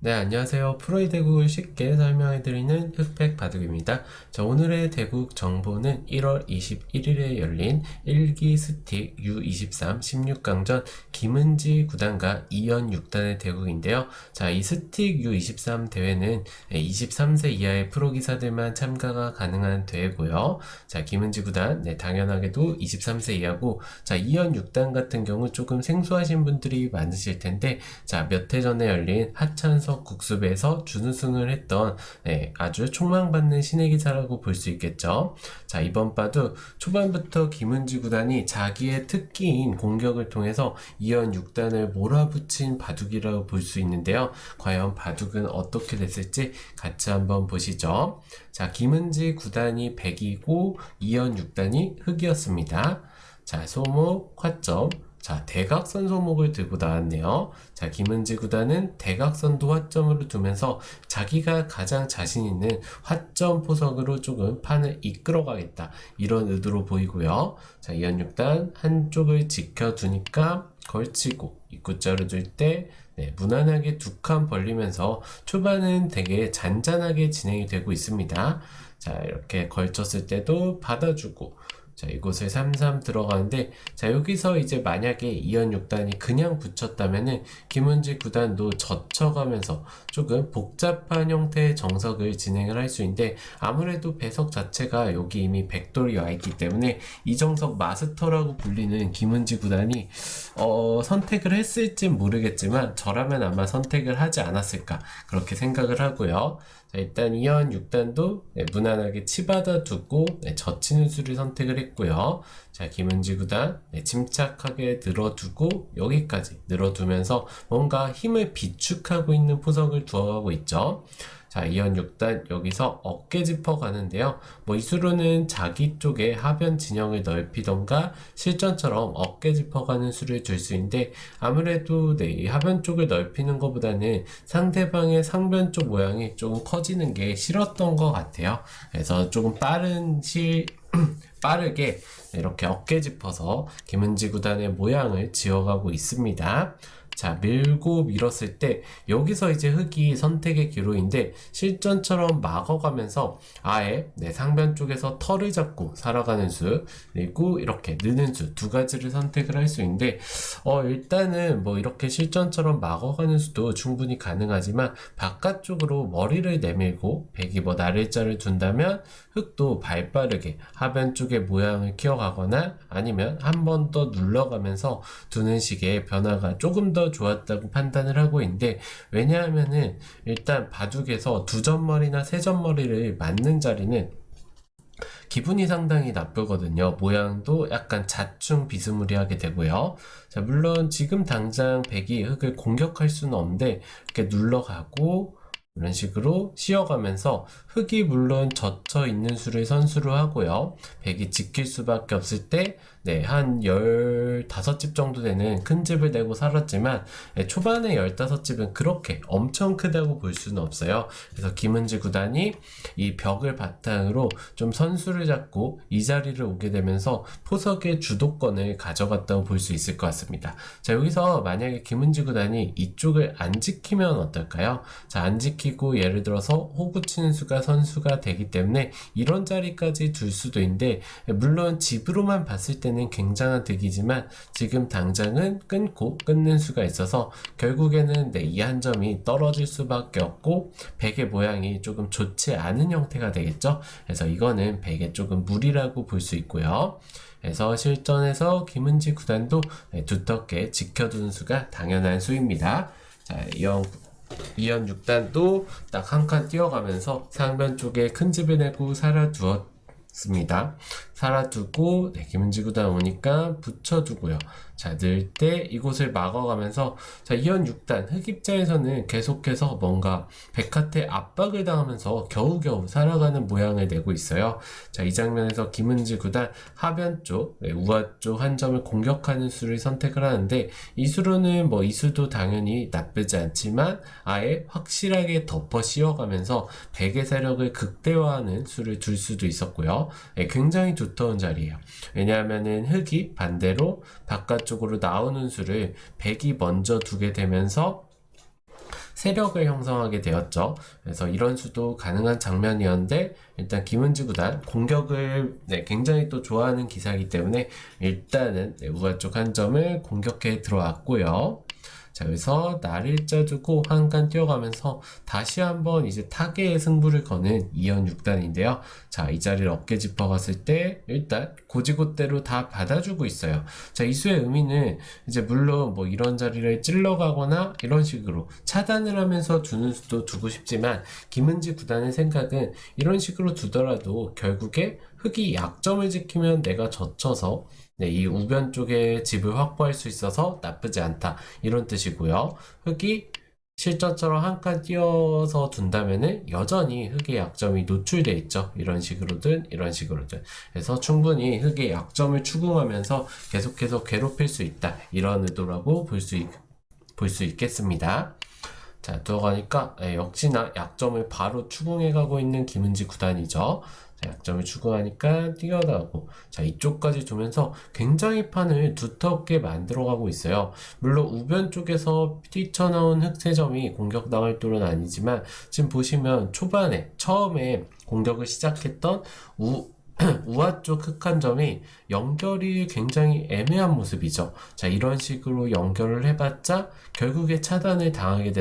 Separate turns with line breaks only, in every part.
네, 안녕하세요. 프로의 대국을 쉽게 설명해드리는 흑백 바둑입니다. 자, 오늘의 대국 정보는 1월 21일에 열린 1기 스틱 U23 16강전 김은지 구단과 이현 6단의 대국인데요. 자, 이 스틱 U23 대회는 23세 이하의 프로 기사들만 참가가 가능한 대회고요. 자, 김은지 구단, 당연하게도 23세 이하고, 자, 이현 6단 같은 경우 조금 생소하신 분들이 많으실 텐데, 자, 몇 해 전에 열린 하찬석 국수배에서 준우승을 했던 아주 촉망받는 신의 기사라고 볼 수 있겠죠. 자, 이번 바둑 초반부터 김은지 구단이 자기의 특기인 공격을 통해서 이현 6단을 몰아붙인 바둑이라고 볼 수 있는데요. 과연 바둑은 어떻게 됐을지 같이 한번 보시죠. 자, 김은지 구단이 백이고 이현 6단이 흑이었습니다. 자, 소목, 화점. 자, 대각선 소목을 들고 나왔네요. 자, 김은지 구단은 대각선도 화점으로 두면서 자기가 가장 자신 있는 화점 포석으로 조금 판을 이끌어가겠다, 이런 의도로 보이고요. 자, 이현 6단 한쪽을 지켜두니까 걸치고 입구자로 둘 때 무난하게 두 칸 벌리면서 초반은 되게 잔잔하게 진행이 되고 있습니다. 자, 이렇게 걸쳤을 때도 받아주고, 자, 이곳을 3-3 들어가는데, 자, 여기서 이제 만약에 이현 6단이 그냥 붙였다면은 김은지 구단도 젖혀가면서 조금 복잡한 형태의 정석을 진행을 할 수 있는데, 아무래도 배석 자체가 여기 이미 백돌이 와 있기 때문에 이 정석 마스터라고 불리는 김은지 구단이 선택을 했을진 모르겠지만 저라면 아마 선택을 하지 않았을까, 그렇게 생각을 하고요. 자, 일단 이현 6단도 무난하게 치받아 두고 젖히는 수를 선택을 했고요. 자, 김은지 구단 침착하게 늘어두고 여기까지 늘어두면서 뭔가 힘을 비축하고 있는 포석을 두어가고 있죠. 자, 이현 6단 여기서 어깨 짚어 가는데요. 이 수로는 자기 쪽에 하변 진영을 넓히던가 실전처럼 어깨 짚어 가는 수를 줄 수 있는데, 아무래도 이 하변 쪽을 넓히는 것보다는 상대방의 상변 쪽 모양이 조금 커지는 게 싫었던 것 같아요. 그래서 조금 빠르게 이렇게 어깨 짚어서 김은지 구단의 모양을 지어가고 있습니다. 자, 밀고 밀었을 때 여기서 이제 흑이 선택의 기로인데, 실전처럼 막아가면서 아예 상변 쪽에서 털을 잡고 살아가는 수, 그리고 이렇게 느는 수 두 가지를 선택을 할 수 있는데, 일단은 이렇게 실전처럼 막아가는 수도 충분히 가능하지만, 바깥쪽으로 머리를 내밀고 백이 나를자를 둔다면 흑도 발빠르게 하변 쪽의 모양을 키워가거나 아니면 한 번 더 눌러가면서 두는 식의 변화가 조금 더 좋았다고 판단을 하고 있는데, 왜냐하면은 일단 바둑에서 두 점머리나 세 점머리를 맞는 자리는 기분이 상당히 나쁘거든요. 모양도 약간 자충 비스무리하게 되고요. 자, 물론 지금 당장 백이 흑을 공격할 수는 없는데 이렇게 눌러가고 이런 식으로 씌어가면서 흑이 물론 젖혀 있는 수를 선수로 하고요. 백이 지킬 수밖에 없을 때 한 15집 정도 되는 큰 집을 내고 살았지만, 초반에 15집은 그렇게 엄청 크다고 볼 수는 없어요. 그래서 김은지 구단이 이 벽을 바탕으로 좀 선수를 잡고 이 자리를 오게 되면서 포석의 주도권을 가져갔다고 볼 수 있을 것 같습니다. 자, 여기서 만약에 김은지 구단이 이쪽을 안 지키면 어떨까요? 자, 안 지키고 예를 들어서 호구 치는 수가 선수가 되기 때문에 이런 자리까지 둘 수도 있는데, 물론 집으로만 봤을 때는 굉장한 득이지만 지금 당장은 끊는 수가 있어서 결국에는 이 한 점이 떨어질 수밖에 없고 백의 모양이 조금 좋지 않은 형태가 되겠죠. 그래서 이거는 백의 조금 무리라고 볼 수 있고요. 그래서 실전에서 김은지 구단도 두텁게 지켜두는 수가 당연한 수입니다. 자, 이현 6단도 딱 한 칸 뛰어가면서 상변 쪽에 큰 집을 내고 살아두었습니다. 살아두고 김은지 구단 오니까 붙여두고요. 자, 늘 때 이곳을 막아가면서, 자, 이현 6단 흑 입장에서는 계속해서 뭔가 백한테 압박을 당하면서 겨우겨우 살아가는 모양을 내고 있어요. 자, 이 장면에서 김은지 구단 하변 쪽, 우하 쪽 한 점을 공격하는 수를 선택을 하는데, 이 수로는 이 수도 당연히 나쁘지 않지만 아예 확실하게 덮어 씌워가면서 백의 세력을 극대화하는 수를 둘 수도 있었고요. 굉장히 두터운 자리예요. 왜냐하면은 흑이 반대로 바깥쪽으로 나오는 수를 백이 먼저 두게 되면서 세력을 형성하게 되었죠. 그래서 이런 수도 가능한 장면이었는데 일단 김은지 구단 공격을 굉장히 또 좋아하는 기사이기 때문에 일단은 우아 쪽 한 점을 공격해 들어왔고요. 자, 여기서 날일자 두고 한 칸 뛰어가면서 다시 한번 이제 타계의 승부를 거는 2연 6단인데요. 자, 이 자리를 어깨 짚어갔을 때 일단 고지고대로 다 받아주고 있어요. 자, 이 수의 의미는 이제 물론 뭐 이런 자리를 찔러가거나 이런 식으로 차단을 하면서 두는 수도 두고 싶지만 김은지 구단의 생각은 이런 식으로 두더라도 결국에 흑이 약점을 지키면 내가 젖혀서 이 우변 쪽에 집을 확보할 수 있어서 나쁘지 않다. 이런 뜻이고요. 흑이 실전처럼 한 칸 띄어서 둔다면은 여전히 흑의 약점이 노출돼 있죠. 이런 식으로든 이런 식으로든. 그래서 충분히 흑의 약점을 추궁하면서 계속해서 괴롭힐 수 있다. 이런 의도라고 볼 수 있겠습니다. 자, 들어가니까 역시나 약점을 바로 추궁해 가고 있는 김은지 구단이죠. 자, 약점을 추궁하니까 뛰어나오고, 자, 이쪽까지 두면서 굉장히 판을 두텁게 만들어 가고 있어요. 물론 우변 쪽에서 뛰쳐나온 흑세점이 공격당할 뚫은 아니지만 지금 보시면 초반에 처음에 공격을 시작했던 우아 쪽 흑한 점이 연결이 굉장히 애매한 모습이죠. 자, 이런 식으로 연결을 해봤자 결국에 차단을 당하게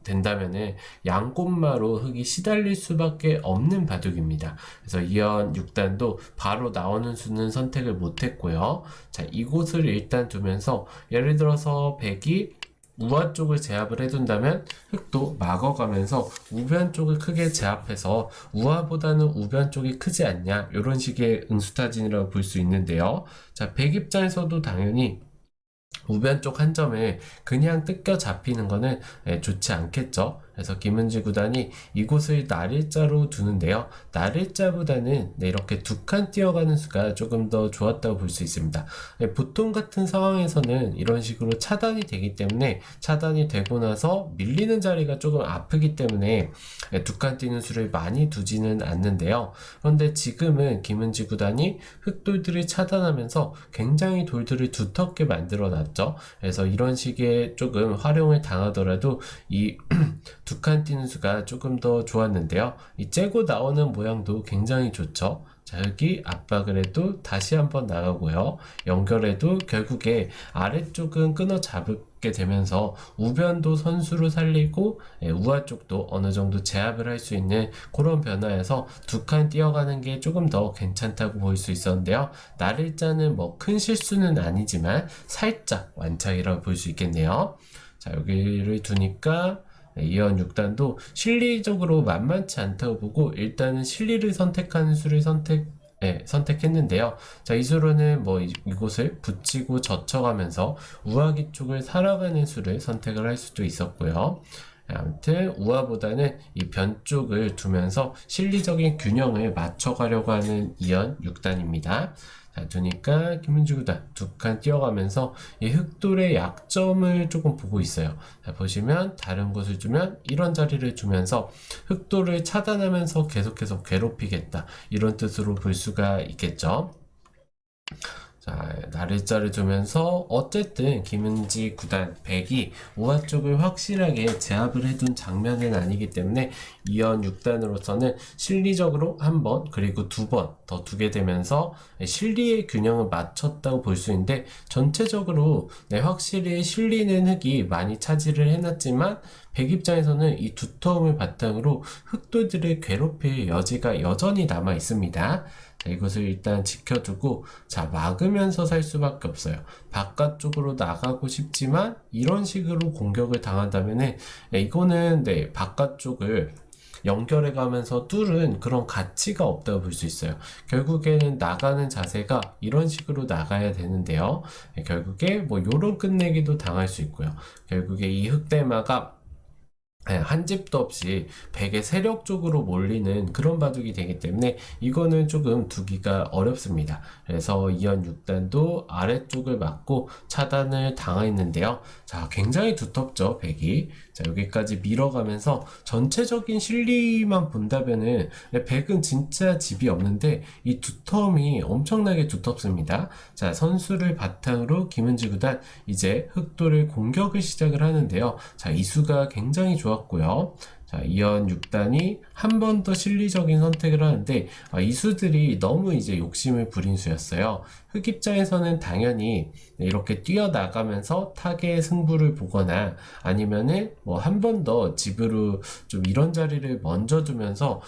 된다면은 양꽃마로 흑이 시달릴 수밖에 없는 바둑입니다. 그래서 2연 6단도 바로 나오는 수는 선택을 못했고요. 자, 이곳을 일단 두면서 예를 들어서 백이 우아 쪽을 제압을 해둔다면 흑도 막아가면서 우변 쪽을 크게 제압해서 우아보다는 우변 쪽이 크지 않냐, 이런 식의 응수타진이라고 볼 수 있는데요. 자, 백 입장에서도 당연히 우변 쪽 한 점을 그냥 뜯겨 잡히는 거는 좋지 않겠죠. 그래서 김은지 구단이 이곳을 날일자로 두는데요. 날일자보다는 이렇게 두 칸 뛰어가는 수가 조금 더 좋았다고 볼 수 있습니다. 보통 같은 상황에서는 이런 식으로 차단이 되기 때문에 차단이 되고 나서 밀리는 자리가 조금 아프기 때문에 두 칸 뛰는 수를 많이 두지는 않는데요. 그런데 지금은 김은지 구단이 흑돌들을 차단하면서 굉장히 돌들을 두텁게 만들어 놨죠. 그래서 이런 식의 조금 활용을 당하더라도 이 두 칸 뛰는 수가 조금 더 좋았는데요. 이 째고 나오는 모양도 굉장히 좋죠. 자, 여기 압박을 해도 다시 한번 나가고요. 연결해도 결국에 아래쪽은 끊어 잡게 되면서 우변도 선수로 살리고 우아 쪽도 어느 정도 제압을 할 수 있는 그런 변화에서 두 칸 뛰어가는 게 조금 더 괜찮다고 볼 수 있었는데요. 날일자는 뭐 큰 실수는 아니지만 살짝 완착이라고 볼 수 있겠네요. 자, 여기를 두니까 2연 6단도 실리적으로 만만치 않다고 보고 일단은 실리를 선택하는 수를 선택했는데요. 자, 이 수로는 뭐 이곳을 붙이고 젖혀가면서 우아기 쪽을 살아가는 수를 선택을 할 수도 있었고요. 아무튼 우아보다는 이 변 쪽을 두면서 실리적인 균형을 맞춰가려고 하는 2연 6단입니다. 자, 두니까 김은지 구단 두 칸 뛰어가면서 이 흑돌의 약점을 조금 보고 있어요. 자, 보시면 다른 곳을 주면 이런 자리를 주면서 흑돌을 차단하면서 계속해서 괴롭히겠다, 이런 뜻으로 볼 수가 있겠죠. 자, 날일자를 두면서 어쨌든 김은지 구단 백이 우아 쪽을 확실하게 제압을 해둔 장면은 아니기 때문에 2연 6단으로서는 실리적으로 한 번 그리고 두 번 더 두게 되면서 실리의 균형을 맞췄다고 볼 수 있는데 전체적으로 확실히 실리는 흑이 많이 차지를 해놨지만 백 입장에서는 이 두터움을 바탕으로 흑돌들을 괴롭힐 여지가 여전히 남아 있습니다. 자, 이것을 일단 지켜두고, 자, 막으면서 살 수밖에 없어요. 바깥쪽으로 나가고 싶지만 이런 식으로 공격을 당한다면은 이거는 바깥쪽을 연결해 가면서 뚫은 그런 가치가 없다고 볼 수 있어요. 결국에는 나가는 자세가 이런 식으로 나가야 되는데요. 결국에 뭐 요런 끝내기도 당할 수 있고요. 결국에 이 흑대마가 한 집도 없이 백의 세력 쪽으로 몰리는 그런 바둑이 되기 때문에 이거는 조금 두기가 어렵습니다. 그래서 2연 6단도 아래쪽을 막고 차단을 당했는데요. 자, 굉장히 두텁죠, 백이. 자, 여기까지 밀어가면서 전체적인 실리만 본다면은 백은 진짜 집이 없는데 이 두터움이 엄청나게 두텁습니다. 자, 선수를 바탕으로 김은지 구단 이제 흑돌을 공격을 시작을 하는데요. 자, 이 수가 굉장히 좋아 좋았고요. 자, 2연 6단이 한 번 더 실리적인 선택을 하는데 이 수들이 너무 이제 욕심을 부린 수였어요. 흑 입장에서는 당연히 이렇게 뛰어나가면서 타겟의 승부를 보거나 아니면은 뭐 한 번 더 집으로 좀 이런 자리를 먼저 두면서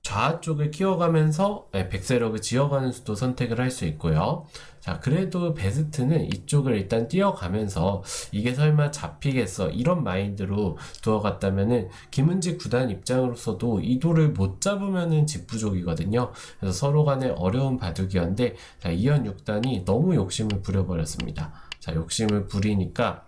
좌 쪽을 키워가면서 백세력을 지어가는 수도 선택을 할 수 있고요. 자, 그래도 베스트는 이쪽을 일단 뛰어가면서 이게 설마 잡히겠어 이런 마인드로 두어갔다면은 김은지 구단 입장으로서도 이 돌을 못 잡으면은 집부족이거든요. 그래서 서로 간에 어려운 바둑이었는데, 자, 2연 6단이 너무 욕심을 부려버렸습니다. 자, 욕심을 부리니까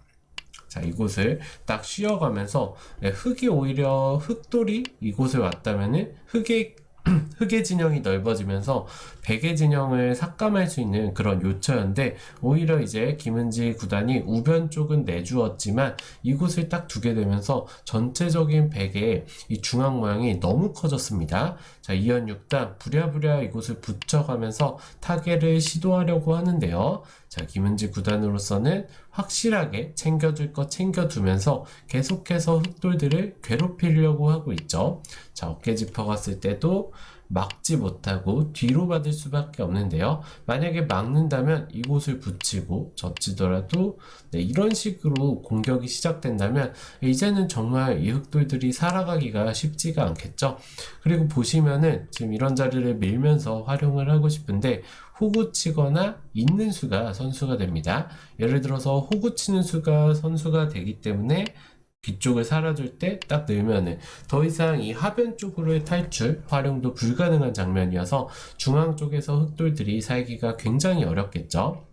자, 이곳을 딱 쉬어가면서 흙이 오히려 흙돌이 이곳을 왔다면은 흙의 진영이 넓어지면서 백의 진영을 삭감할 수 있는 그런 요처였는데, 오히려 이제 김은지 구단이 우변 쪽은 내주었지만 이곳을 딱 두게 되면서 전체적인 백의 이 중앙 모양이 너무 커졌습니다. 자, 2연 6단 부랴부랴 이곳을 붙여가면서 타겟을 시도하려고 하는데요. 자, 김은지 구단으로서는 확실하게 챙겨줄 것 챙겨두면서 계속해서 흑돌들을 괴롭히려고 하고 있죠. 자, 어깨 짚어갔을 때도 막지 못하고 뒤로 받을 수밖에 없는데요. 만약에 막는다면 이곳을 붙이고 젖히더라도 이런 식으로 공격이 시작된다면 이제는 정말 이 흑돌들이 살아가기가 쉽지가 않겠죠. 그리고 보시면은 지금 이런 자리를 밀면서 활용을 하고 싶은데 호구 치거나 있는 수가 선수가 됩니다. 예를 들어서 호구 치는 수가 선수가 되기 때문에 뒤쪽을 살아줄 때 딱 넣으면은 더 이상 이 하변 쪽으로의 탈출 활용도 불가능한 장면이어서 중앙 쪽에서 흑돌들이 살기가 굉장히 어렵겠죠.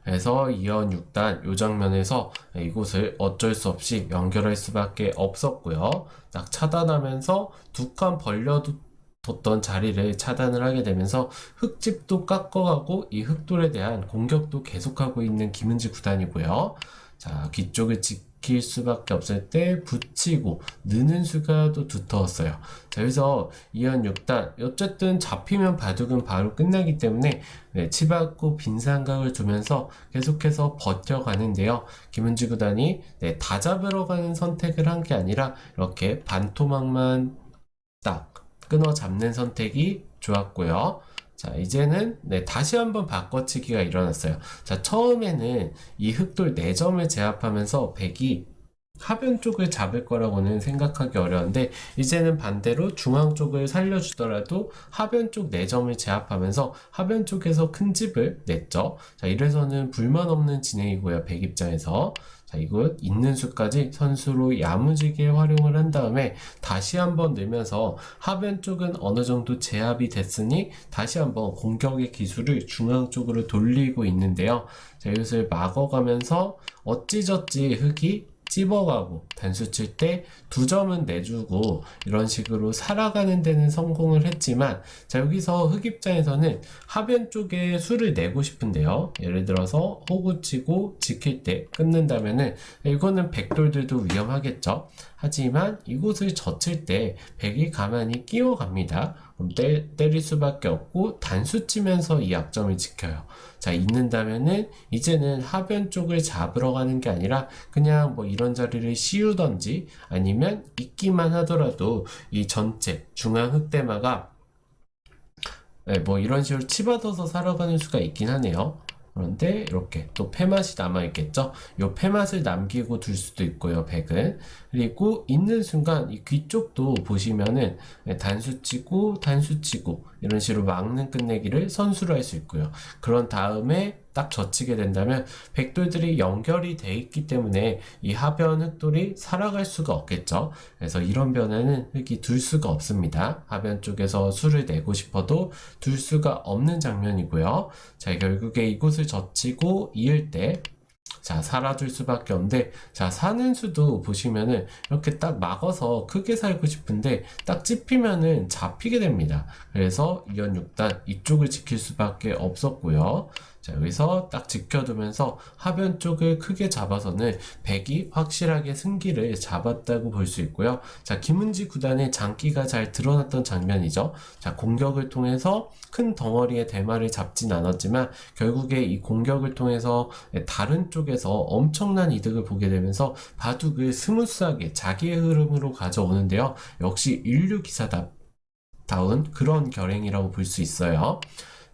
그래서 2연 6단 이 장면에서 이곳을 어쩔 수 없이 연결할 수밖에 없었고요. 딱 차단하면서 두 칸 벌려뒀던 자리를 차단을 하게 되면서 흑집도 깎아가고 이 흑돌에 대한 공격도 계속하고 있는 김은지 구단이고요. 자, 뒤쪽을 지킬 수밖에 없을 때 붙이고 느는 수가 또 두터웠어요. 자, 여기서 2연 6단 어쨌든 잡히면 바둑은 바로 끝나기 때문에 치받고 빈상각을 두면서 계속해서 버텨가는데요. 김은지 구단이 다 잡으러 가는 선택을 한 게 아니라 이렇게 반토막만 딱 끊어 잡는 선택이 좋았고요. 자, 이제는 다시 한번 바꿔치기가 일어났어요. 자, 처음에는 이 흑돌 4점을 제압하면서 백이 하변 쪽을 잡을 거라고는 생각하기 어려운데, 이제는 반대로 중앙 쪽을 살려주더라도 하변 쪽 4점을 제압하면서 하변 쪽에서 큰 집을 냈죠. 자, 이래서는 불만 없는 진행이고요, 백 입장에서. 자, 이곳 있는 수까지 선수로 야무지게 활용을 한 다음에 다시 한번 넣으면서 하변 쪽은 어느 정도 제압이 됐으니 다시 한번 공격의 기술을 중앙 쪽으로 돌리고 있는데요. 자, 이것을 막아가면서 어찌저찌 흙이 찝어가고 단수 칠 때 2점은 내주고 이런 식으로 살아가는 데는 성공을 했지만, 자, 여기서 흑 입장에서는 하변 쪽에 수를 내고 싶은데요. 예를 들어서 호구 치고 지킬 때 끊는다면은 이거는 백돌들도 위험하겠죠. 하지만 이곳을 젖힐 때 백이 가만히 끼워갑니다. 그럼 때릴 수밖에 없고 단수 치면서 이 약점을 지켜요. 자, 있는다면은 이제는 하변 쪽을 잡으러 가는 게 아니라 그냥 뭐 이런 자리를 씌우던지 아니면 있기만 하더라도 이 전체 중앙 흑대마가 뭐 이런 식으로 치받아서 살아가는 수가 있긴 하네요. 그런데 이렇게 또 패맛이 남아있겠죠. 요 패맛을 남기고 둘 수도 있고요, 백은. 그리고 있는 순간 이 귀 쪽도 보시면은 단수 치고 단수 치고 이런 식으로 막는 끝내기를 선수로 할 수 있고요. 그런 다음에 딱 젖히게 된다면 백돌들이 연결이 돼 있기 때문에 이 하변 흑돌이 살아갈 수가 없겠죠. 그래서 이런 변화는 흑이 둘 수가 없습니다. 하변 쪽에서 수를 내고 싶어도 둘 수가 없는 장면이고요. 자, 결국에 이곳을 젖히고 이을 때 자, 살아줄 수밖에 없는데, 자, 사는 수도 보시면은 이렇게 딱 막아서 크게 살고 싶은데 딱 찝히면은 잡히게 됩니다. 그래서 2연 6단 이쪽을 지킬 수밖에 없었고요. 자, 여기서 딱 지켜두면서 하변 쪽을 크게 잡아서는 백이 확실하게 승기를 잡았다고 볼 수 있고요. 자, 김은지 구단의 장기가 잘 드러났던 장면이죠. 자, 공격을 통해서 큰 덩어리의 대마를 잡진 않았지만 결국에 이 공격을 통해서 다른 쪽에서 엄청난 이득을 보게 되면서 바둑을 스무스하게 자기의 흐름으로 가져오는데요. 역시 인류 기사다운 그런 결행이라고 볼 수 있어요.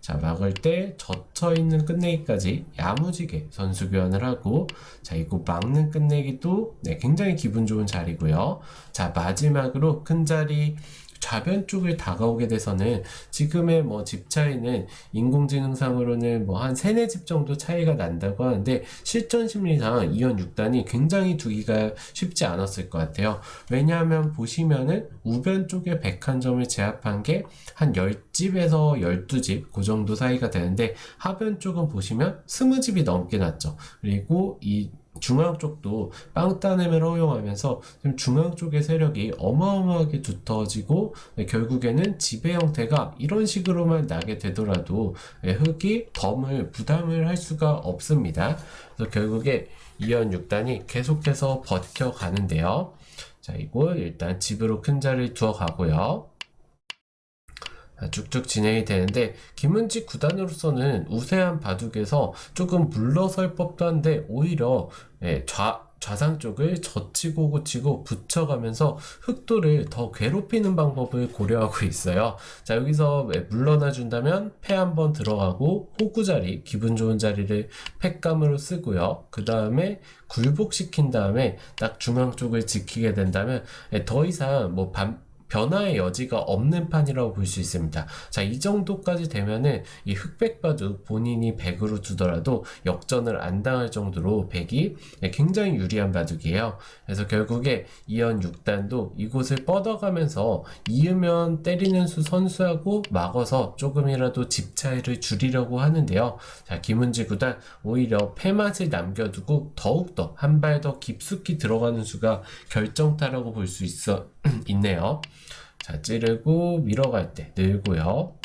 자, 막을 때 젖혀있는 끝내기까지 야무지게 선수 교환을 하고, 자, 이거 막는 끝내기도 굉장히 기분 좋은 자리고요. 자, 마지막으로 큰 자리 좌변 쪽을 다가오게 돼서는 지금의 뭐 집 차이는 인공지능상으로는 뭐 한 3, 4집 정도 차이가 난다고 하는데 실전 심리상 2연 6단이 굉장히 두기가 쉽지 않았을 것 같아요. 왜냐하면 보시면은 우변 쪽에 101점을 제압한 게 한 10집에서 12집 그 정도 사이가 되는데 하변 쪽은 보시면 20집이 넘게 났죠. 그리고 이 중앙 쪽도 빵 따냄을 허용하면서 지금 중앙 쪽의 세력이 어마어마하게 두터워지고 결국에는 지배 형태가 이런 식으로만 나게 되더라도 흑이 덤을 부담을 할 수가 없습니다. 그래서 결국에 2연 6단이 계속해서 버텨가는데요. 자, 이거 일단 집으로 큰 자리를 두어 가고요. 쭉쭉 진행이 되는데 김은지 구단으로서는 우세한 바둑에서 조금 물러설 법도 한데 오히려 좌상 쪽을 젖히고 고치고 붙여가면서 흑도를 더 괴롭히는 방법을 고려하고 있어요. 자, 여기서 물러나 준다면 패 한번 들어가고 호구 자리, 기분 좋은 자리를 팩감으로 쓰고요. 그 다음에 굴복시킨 다음에 딱 중앙 쪽을 지키게 된다면 더 이상 뭐 변화의 여지가 없는 판이라고 볼 수 있습니다. 자, 이 정도까지 되면은 이 흑백 바둑 본인이 100으로 두더라도 역전을 안 당할 정도로 100이 굉장히 유리한 바둑이에요. 그래서 결국에 2연 6단도 이곳을 뻗어가면서 이으면 때리는 수 선수하고 막아서 조금이라도 집 차이를 줄이려고 하는데요. 자, 김은지 구단 오히려 패맛을 남겨두고 더욱더 한 발 더 깊숙이 들어가는 수가 결정타라고 볼 수 있네요. 자, 찌르고 밀어갈 때 늘고요.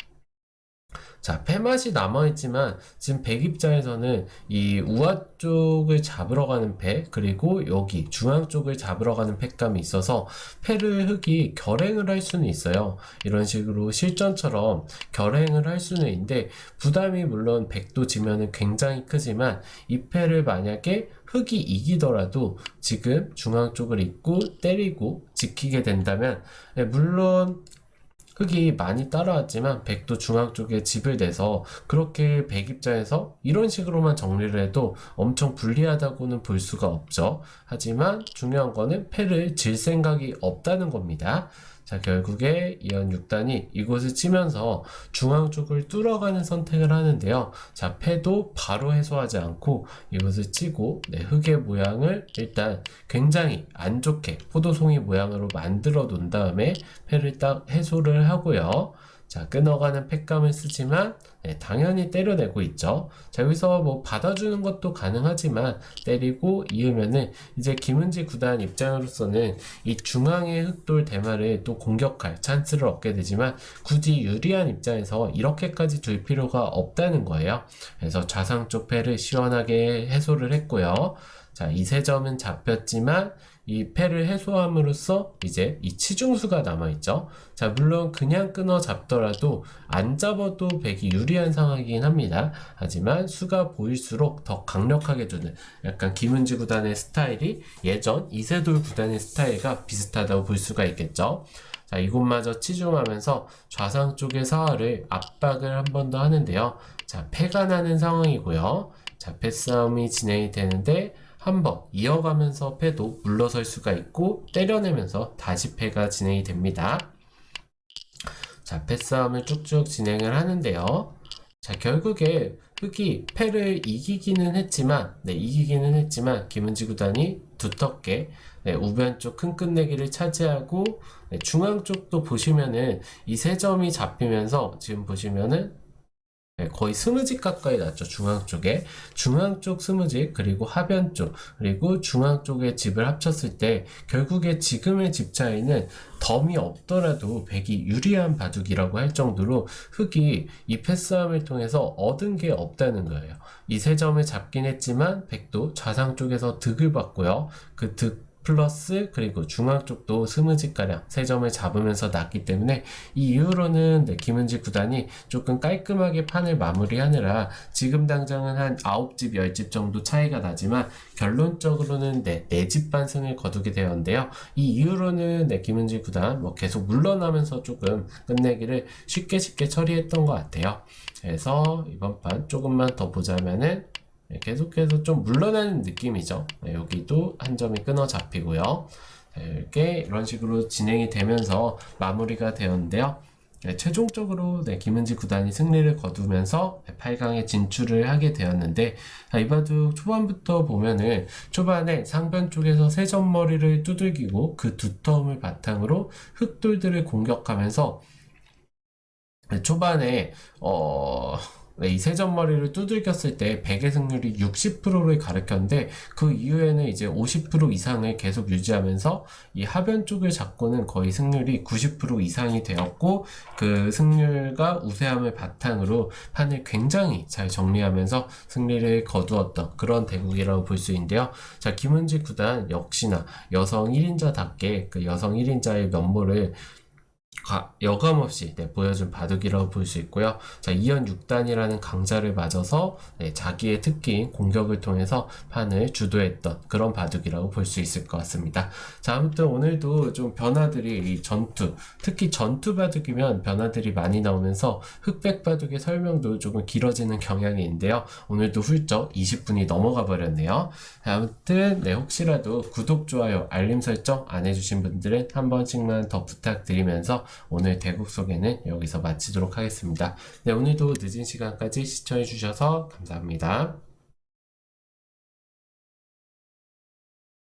자, 패맛이 남아있지만 지금 백 입장에서는 이 우하 쪽을 잡으러 가는 패, 그리고 여기 중앙 쪽을 잡으러 가는 패감이 있어서 패를 흑이 결행을 할 수는 있어요. 이런 식으로 실전처럼 결행을 할 수는 있는데 부담이 물론 백도 지면은 굉장히 크지만 이 패를 만약에 흑이 이기더라도 지금 중앙 쪽을 잇고 때리고 지키게 된다면 물론 흑이 많이 따라왔지만 백도 중앙 쪽에 집을 내서 그렇게 백 입장에서 이런 식으로만 정리를 해도 엄청 불리하다고는 볼 수가 없죠. 하지만 중요한 거는 패를 질 생각이 없다는 겁니다. 자, 결국에 2연 6단이 이곳을 치면서 중앙 쪽을 뚫어가는 선택을 하는데요. 자, 패도 바로 해소하지 않고 이곳을 치고 흑의 모양을 일단 굉장히 안 좋게 포도송이 모양으로 만들어 놓은 다음에 패를 딱 해소를 하고요. 자, 끊어가는 패감을 쓰지만 당연히 때려내고 있죠. 자, 여기서 뭐 받아주는 것도 가능하지만 때리고 이으면은 이제 김은지 구단 입장으로서는 이 중앙의 흑돌 대마를 또 공격할 찬스를 얻게 되지만 굳이 유리한 입장에서 이렇게까지 둘 필요가 없다는 거예요. 그래서 좌상 쪽 패를 시원하게 해소를 했고요. 자, 이 세 점은 잡혔지만 이 패를 해소함으로써 이제 이 치중수가 남아있죠. 자, 물론 그냥 끊어 잡더라도 안 잡아도 백이 유리한 상황이긴 합니다. 하지만 수가 보일수록 더 강력하게 두는 약간 김은지 구단의 스타일이 예전 이세돌 구단의 스타일과 비슷하다고 볼 수가 있겠죠. 자, 이곳마저 치중하면서 좌상 쪽의 사활을 압박을 한 번 더 하는데요. 자, 패가 나는 상황이고요. 자, 패싸움이 진행이 되는데 한번 이어가면서 패도 물러설 수가 있고 때려내면서 다시 패가 진행이 됩니다. 자, 패싸움을 쭉쭉 진행을 하는데요. 자, 결국에 흑이 패를 이기기는 했지만 김은지 구단이 두텁게 우변 쪽 큰 끝내기를 차지하고 중앙 쪽도 보시면은 이 세 점이 잡히면서 지금 보시면은 거의 스무직 가까이 났죠. 중앙 쪽에. 중앙 쪽 스무직, 그리고 하변 쪽, 그리고 중앙 쪽의 집을 합쳤을 때 결국에 지금의 집 차이는 덤이 없더라도 백이 유리한 바둑이라고 할 정도로 흑이 이 패싸움을 통해서 얻은 게 없다는 거예요. 이 세 점을 잡긴 했지만 백도 좌상 쪽에서 득을 받고요. 그 득 플러스 그리고 중앙 쪽도 스무직가량 3점을 잡으면서 났기 때문에 이 이후로는 김은지 구단이 조금 깔끔하게 판을 마무리하느라 지금 당장은 한 9집, 10집 정도 차이가 나지만 결론적으로는 4집 반승을 거두게 되었는데요. 이 이후로는 김은지 구단 계속 물러나면서 조금 끝내기를 쉽게 처리했던 것 같아요. 그래서 이번 판 조금만 더 보자면은 계속해서 좀 물러나는 느낌이죠. 여기도 한 점이 끊어 잡히고요. 이렇게 이런 식으로 진행이 되면서 마무리가 되었는데요. 최종적으로 김은지 구단이 승리를 거두면서 8강에 진출을 하게 되었는데, 이 바둑 초반부터 보면은 초반에 상변 쪽에서 세점머리를 두들기고 그 두터움을 바탕으로 흑돌들을 공격하면서 초반에 이 세점머리를 두들겼을 때 백의 승률이 60%를 가리켰는데 그 이후에는 이제 50% 이상을 계속 유지하면서 이 하변 쪽을 잡고는 거의 승률이 90% 이상이 되었고, 그 승률과 우세함을 바탕으로 판을 굉장히 잘 정리하면서 승리를 거두었던 그런 대국이라고 볼 수 있는데요. 자, 김은지 구단 역시나 여성 1인자답게 그 여성 1인자의 면모를 여감없이 보여준 바둑이라고 볼 수 있고요. 자, 2연 6단이라는 강자를 맞아서 자기의 특기인 공격을 통해서 판을 주도했던 그런 바둑이라고 볼 수 있을 것 같습니다. 자, 아무튼 오늘도 좀 변화들이 이 전투, 특히 전투 바둑이면 변화들이 많이 나오면서 흑백 바둑의 설명도 조금 길어지는 경향이 있는데요. 오늘도 훌쩍 20분이 넘어가 버렸네요. 자, 아무튼 혹시라도 구독, 좋아요, 알림 설정 안 해주신 분들은 한 번씩만 더 부탁드리면서 오늘 대국 소개는 여기서 마치도록 하겠습니다. 네, 오늘도 늦은 시간까지 시청해주셔서 감사합니다.